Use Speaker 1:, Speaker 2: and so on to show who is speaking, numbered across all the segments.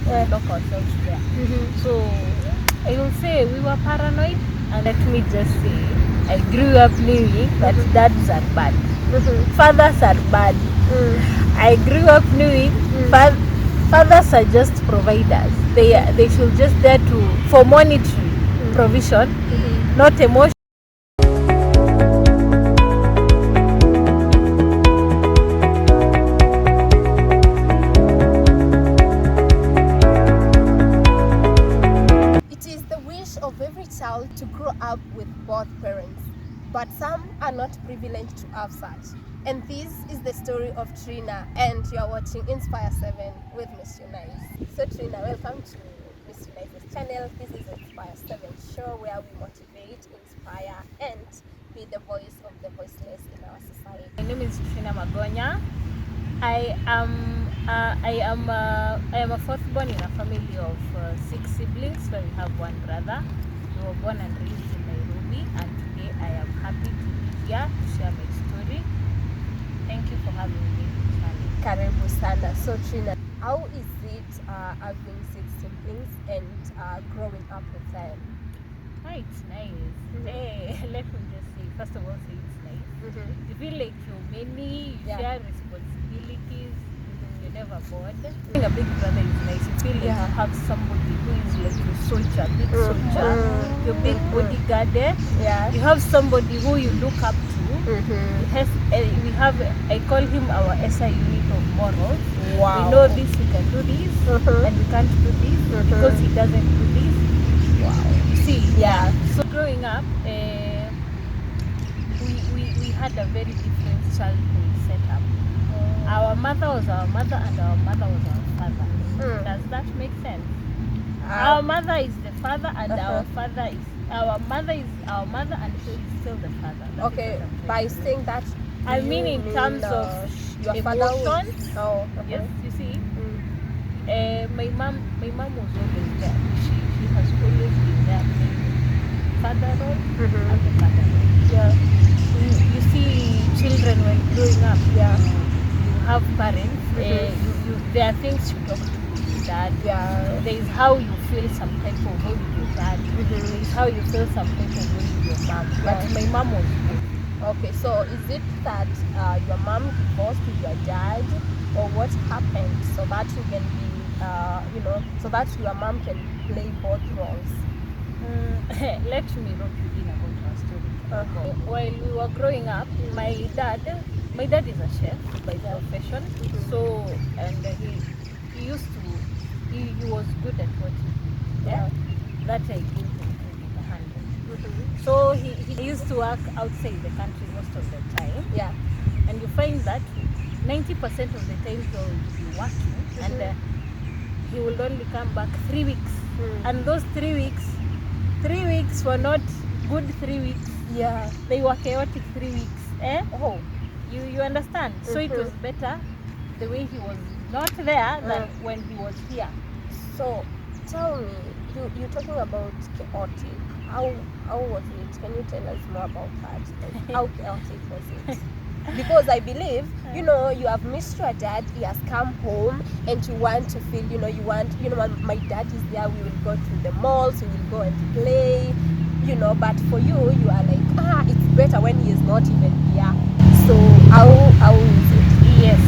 Speaker 1: lock ourselves there. So I will say we were paranoid, and let me just say I grew up knowing that dads are bad, fathers are bad. I grew up knowing fathers are just providers. They should just there for monetary provision, not emotion.
Speaker 2: Of every child to grow up with both parents, but some are not privileged to have such. And this is the story of Trina, and you are watching Inspire 7 with Miss Unice. So Trina, welcome to Miss Unice's channel. This is Inspire 7 show where we motivate, inspire, and be the voice of the voiceless in our society.
Speaker 1: My name is Tessy Nyamai. I am a fourth born in a family of 6 siblings, where we have one brother. We were born and raised in Nairobi, and today I am happy to be here to share my story. Thank you for having me, Charlie.
Speaker 2: Karibu sana. So Trina, how is it having 6 siblings and growing up with them?
Speaker 1: Oh, it's nice. Hey, let me just say, first of all, say it's nice. You feel like you're many, you share responsibilities, you're never bored. Being a big brother is nice. You feel like you have somebody who is like your soldier, big soldier, your big bodyguard. You have somebody who you look up to. We have, I call him our SI unit of morals.
Speaker 2: Wow.
Speaker 1: We know this, we can do this, and we can't do this because he doesn't do this. Wow. You see, so growing up, we had a very different childhood setup. Our mother was our mother, and our mother was our father. Does that make sense? Our mother is the father, and our father is our mother is our mother, and she is still the father.
Speaker 2: Okay, by saying that,
Speaker 1: I mean in terms of
Speaker 2: your
Speaker 1: emotions.
Speaker 2: Yes,
Speaker 1: you see. My mom was always there. She has always been there, father role and the father role. You see, children when growing up, you have parents. There are things you talk to dad. There is how you feel some type of way with your dad. There is how you feel some type of way with your mom. But my mom was good.
Speaker 2: Okay, so is it that your mom divorced with your dad, or what happened so that you can be, so that your mom can play both roles?
Speaker 1: Let me rope you in about our story. While we were growing up, my dad is a chef by profession. So, and he used to, he was good at what he did. That I give him the hand. So he used to work outside the country most of the time. And you find that 90% of the time he will be working, and he will only come back 3 weeks. And those 3 weeks were not good 3 weeks. They were chaotic 3 weeks. You understand? So it was better the way he was not there than when he was here.
Speaker 2: So tell me, you're talking about chaotic. How was it? Can you tell us more about that? Like, how chaotic was it? Because I believe, you have missed your dad. He has come home, and you want to feel, my dad is there. We will go to the malls. We will go and play. But for you are like, it's better when he is not even here. So how is it?
Speaker 1: Yes.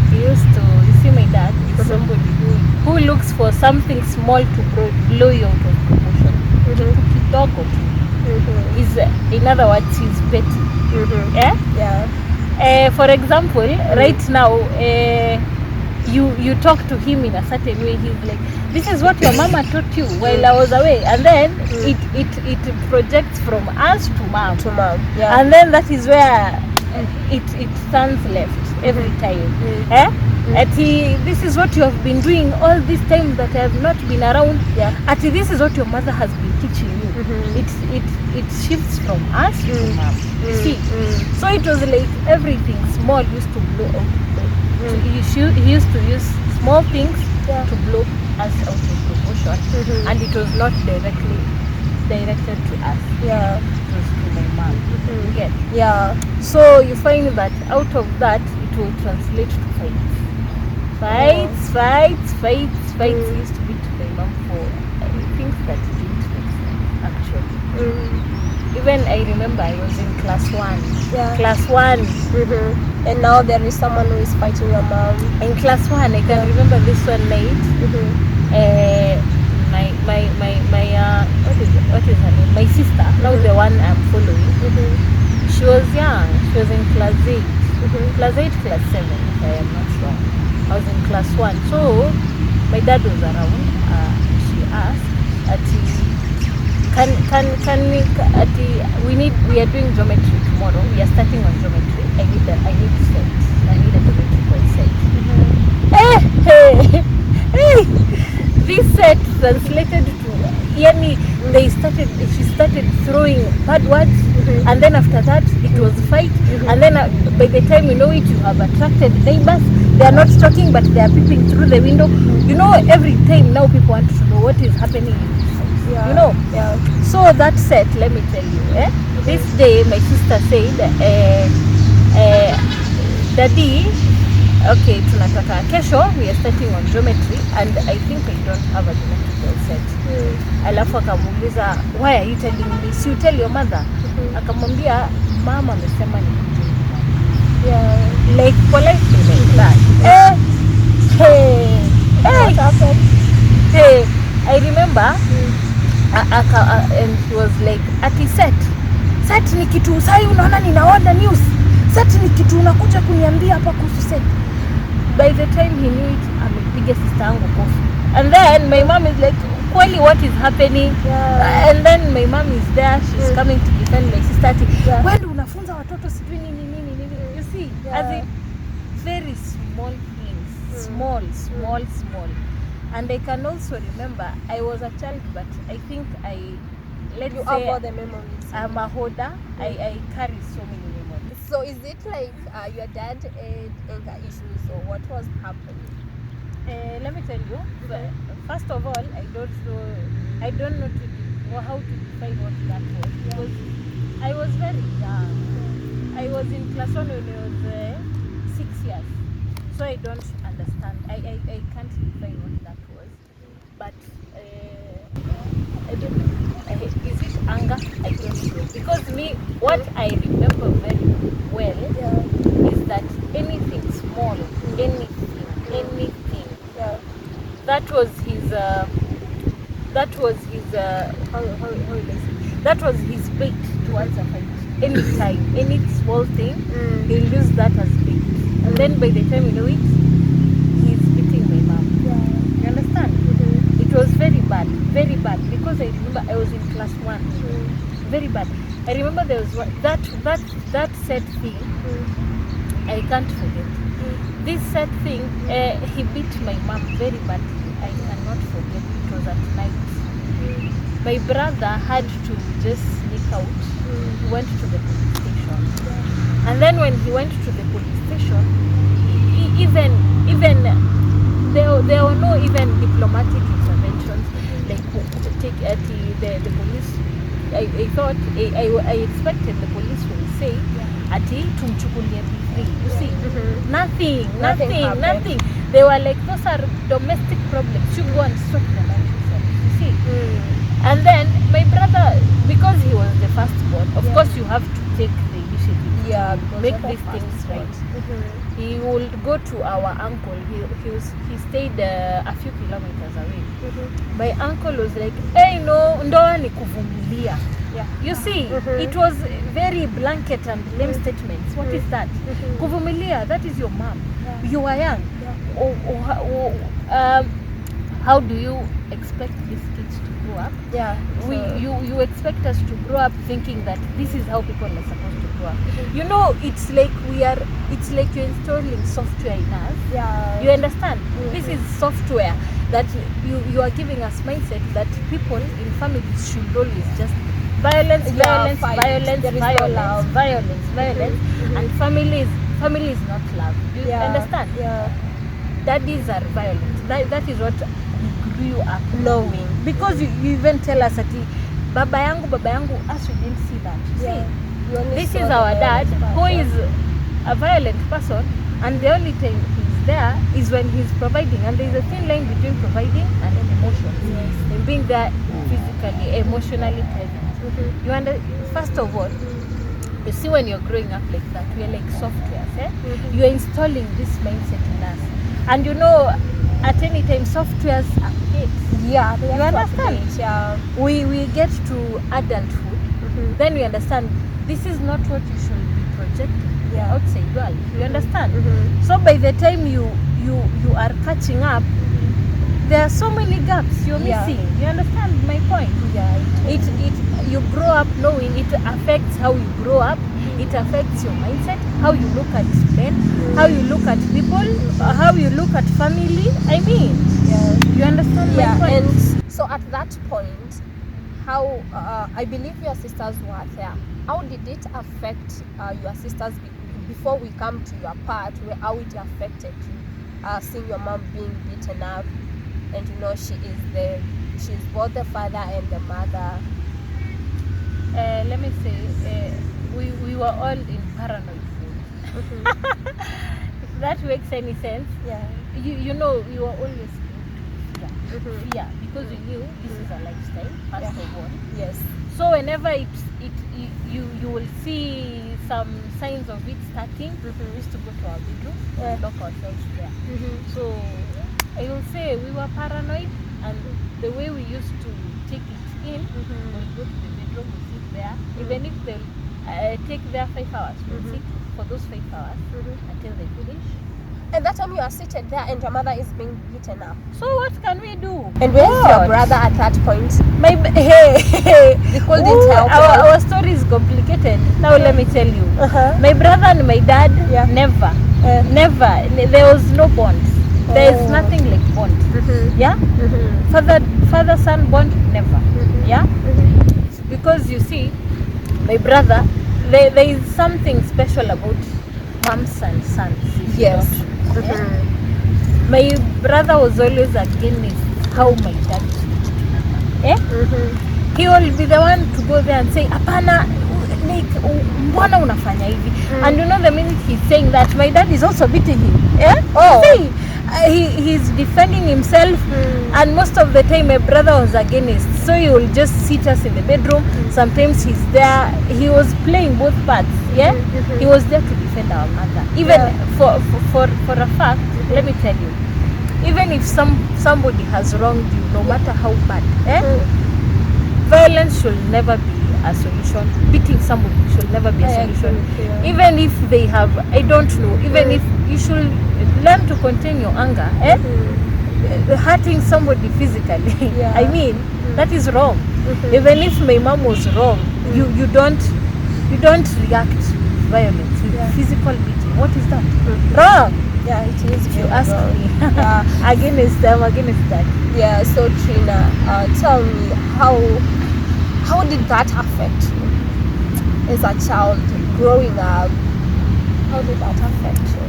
Speaker 1: He used to, you see, my dad is somebody who looks for something small to blow you out of proportion. In other words, he's petty. For example, right now, you talk to him in a certain way. He's like, this is what your mama taught you while I was away, and then it projects from us to mom. And then that is where it turns left every time. This is what you have been doing all this time that I have not been around. This is what your mother has been teaching you. It shifts from us to mom. You see, so it was like everything small used to blow out. He used to use small things to blow us out of proportion, and it was not directly directed to us. It was to my mom. You get? So you find that out of that, it will translate to fights. fights used to beat my mom for things that didn't make sense actually. Even I remember I was in class 1.
Speaker 2: Yeah.
Speaker 1: Class 1.
Speaker 2: And now there is someone who is fighting your mom.
Speaker 1: In class 1, I can remember this one night. My what is her name? My sister, now the one I'm following. She was young. She was in class 8. Class 8, class 7, if I am not wrong. I was in class 1. So my dad was around. She asked, we are doing geometry tomorrow. We are starting on geometry. I need a geometrical set. This set translated to Yani. She started throwing bad words, and then after that it was fight, and then by the time you know it, you have attracted neighbors. They are not talking, but they are peeping through the window. You know, every time now people want to know what is happening in this house.
Speaker 2: Yeah.
Speaker 1: You know.
Speaker 2: Yeah.
Speaker 1: So that set, let me tell you. This day my sister said, Daddy, okay, tunataka kesho we are starting on geometry and I think I don't have a geometrical set. Alafu akamuuliza, why are you telling me? So you tell your mother. Akamwambia mama amesema ni like politely like that. What happened? I remember and he was like, ati set ni kitu sai unaona ninaona news. Set ni kitu unakuja kuniambia hapa kuhusu set. By the time he knew it, amepiga sister yangu kofi. And then my mom is like, kweli what is happening? And then my mom is there, she's coming to defend my sister. Wewe unafunza watoto sijui nini. You see, as in very small things, small. And I can also remember I was a child, but I think let's say
Speaker 2: have all the memories.
Speaker 1: I'm a holder. I carry so many memories.
Speaker 2: So is it like your dad had anger issues, or what was happening?
Speaker 1: Let me tell you. First of all, I don't know how to define what that was, because I was very young. I was in class 1 when I was 6 years, so I don't understand. I can't define what that was, but I don't know. Is it anger? I don't know, because what I remember very well is that anything small, anything. That was his that was his bait towards a fight. Anytime, any small thing, he'll use that as bait. And then by the time you know it, he's beating my mom. You understand? It was very bad, because I remember I was in class 1. Very bad. I remember there was that set thing. I can't forget. This set thing, he beat my mom very badly. I cannot forget. It was at night. My brother had to just sneak out. He went to the police station. And then when he went to the police station, even there were no even diplomatic interventions. Like take the police. I thought I expected the police would say, ati tumchukulie free. You see, nothing. They were like, those are domestic problems. You go and sort them out yourself. You see. And then my brother, because he was the firstborn, of course you have to take the initiative.
Speaker 2: Yeah,
Speaker 1: make these things right. He would go to our uncle. He stayed a few kilometers away. My uncle was like, hey, no, ndoa ni kuvumilia. You see, it was very blanket and lame statements. What is that? Kuvumilia, that is your mom. You are young. How do you expect these kids to grow up? You expect us to grow up thinking that this is how people are supposed to grow up. You know, it's like you're installing software in us. You understand? This is software that you are giving us mindset that people in families should always just violence, and family is not love. You understand? Daddies are violent. That is what grew up knowing, because you even tell us that baba yangu, us we didn't see that. See, this is our dad who is a violent person, and the only time he's there is when he's providing, and there's a thin line between providing and emotions. And being there physically, emotionally present. You first of all, you see, when you're growing up like that, we're like softwares. You're installing this mindset in us, and at any time softwares update.
Speaker 2: Yeah,
Speaker 1: you understand?
Speaker 2: Update, yeah.
Speaker 1: We get to adulthood, then we understand this is not what you should be projecting outside world. You understand? So by the time you are catching up, there are so many gaps you're missing. You understand my point? It you grow up knowing it affects how you grow up. It affects your mindset, how you look at men, how you look at people, how you look at family. I mean, you understand my point?
Speaker 2: And so at that point, how I believe your sisters were there. How did it affect your sisters before we come to your part, where how it affected you, seeing your mom being beaten up, and she's both the father and the mother.
Speaker 1: Let me say, we were all in paranoid mode. If that makes any sense. We were always in fear because we knew this is a lifestyle, first of all.
Speaker 2: Yes.
Speaker 1: So whenever you will see some signs of it starting, we used to go to our bedroom and lock ourselves there. So I will say we were paranoid, and the way we used to take it in, we'll go to the bedroom, we'll sit there. Even if they'll take their 5 hours, we'll sit for those 5 hours until they finish.
Speaker 2: And that time you are seated there and your mother is being beaten up.
Speaker 1: So what can we do?
Speaker 2: And where's your brother at that point?
Speaker 1: They
Speaker 2: couldn't help.
Speaker 1: Our story is complicated. Now let me tell you. My brother and my dad, never. There was no bond. There is nothing like bond. Father-son bond, never. Because you see, my brother, there is something special about moms and sons.
Speaker 2: Yes.
Speaker 1: My brother was always against how my dad he will be the one to go there and say, "Apana, mbona unafanya hivi?" And the minute he's saying that, my dad is also beating him. See, he's defending himself, and most of the time my brother was against. So he will just sit us in the bedroom. Sometimes he's there. He was playing both parts. He was there to defend our mother. Even for a fact, let me tell you, even if somebody has wronged you, no matter how bad, violence should never be a solution. Beating somebody should never be a solution. Even if they have, I don't know, even if you should learn to contain your anger. Hurting somebody physically, I mean, that is wrong. Even if my mom was wrong, you don't react with violence, with physical beating. What is that? Wrong.
Speaker 2: It is.
Speaker 1: If you ask me, against that.
Speaker 2: So Trina, tell me how did that affect you as a child growing up? How did that affect you?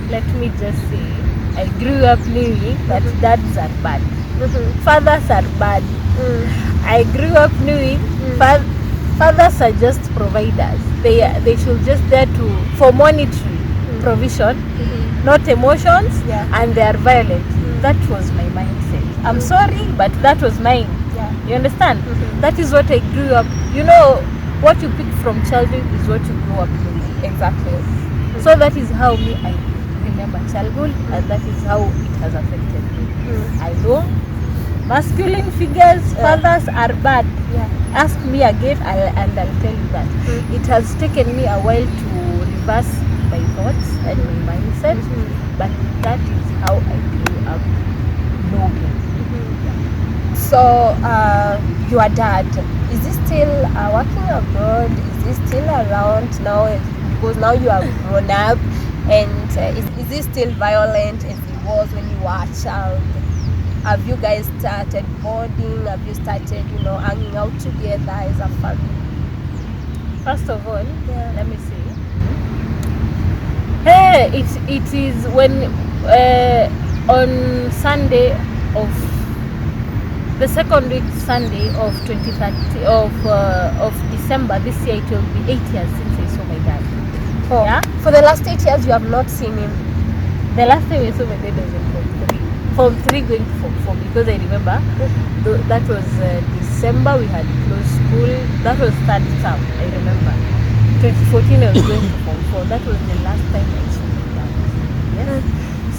Speaker 1: Let me just say, I grew up knowing that dads are bad, fathers are bad. I grew up knowing fathers are just providers. They should just there for monetary provision, not emotions, and they are violent. That was my mindset. I'm sorry, but that was mine. You understand? That is what I grew up. What you pick from childhood is what you grow up with.
Speaker 2: Exactly.
Speaker 1: So that is how I remember childhood, and that is how it has affected me. I know masculine figures, fathers are bad. Ask me again, and I'll tell you that. It has taken me a while to reverse my thoughts and my mindset, but that is how I grew up knowing.
Speaker 2: So, your dad, is he still working abroad? Is he still around now? Because now you are grown up, and is he still violent as he was when you were a child? Have you guys started bonding? Have you started, hanging out together as a family?
Speaker 1: First of all, let me say, it is when on Sunday of the second week Sunday of 2030 of December this year, it will be 8 years since I saw my dad.
Speaker 2: Oh.
Speaker 1: Yeah.
Speaker 2: For the last 8 years, you have not seen him.
Speaker 1: The last time I saw my dad was in Form 3 going to Form 4, because I remember that was December, we had closed school. That was third term, I remember. 2014 I was going to Form 4. That was the last time I saw my dad. Yes.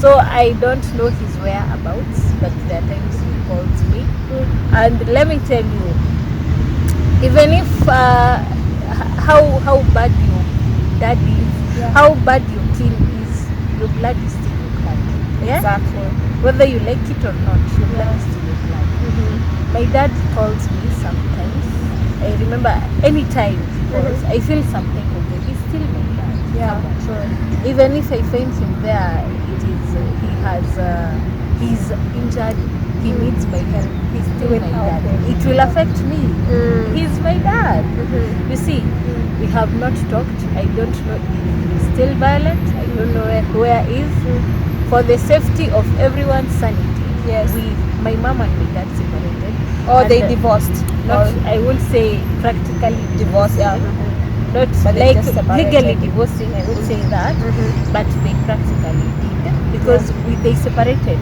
Speaker 1: So I don't know his whereabouts, but there are times he calls me. And let me tell you, even if how bad your dad is, how bad your kin is, your blood is still your blood. Yeah?
Speaker 2: Exactly.
Speaker 1: Whether you like it or not, your blood is still your blood. My dad calls me sometimes. I remember anytime he calls, I feel something of him. He's still my dad.
Speaker 2: Yeah, sure.
Speaker 1: Even if I find him there, it is he's injured, he needs my help, he's still my dad. It will affect me. He's my dad. You see, we have not talked. I don't know if he's still violent. I don't know where he is. For the safety of everyone's sanity,
Speaker 2: Yes.
Speaker 1: My mom and my dad separated.
Speaker 2: Or
Speaker 1: And,
Speaker 2: they divorced.
Speaker 1: Not,
Speaker 2: Or
Speaker 1: I won't say practically
Speaker 2: divorced, yeah.
Speaker 1: Not
Speaker 2: But they
Speaker 1: like
Speaker 2: just separated.
Speaker 1: legally divorcing, I would say that, but they practically did, because they separated.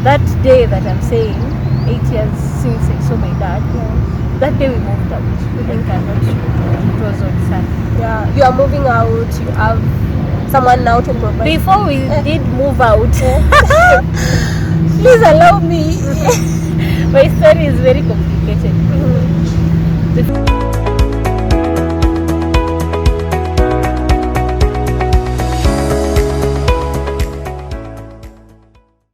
Speaker 1: That day that I'm saying, 8 years since I saw my dad, that day we moved out. I cannot show it. It was on Sunday.
Speaker 2: Yeah, you are moving out, you have someone now to provide.
Speaker 1: Before we did move out, please allow me. My story is very complicated.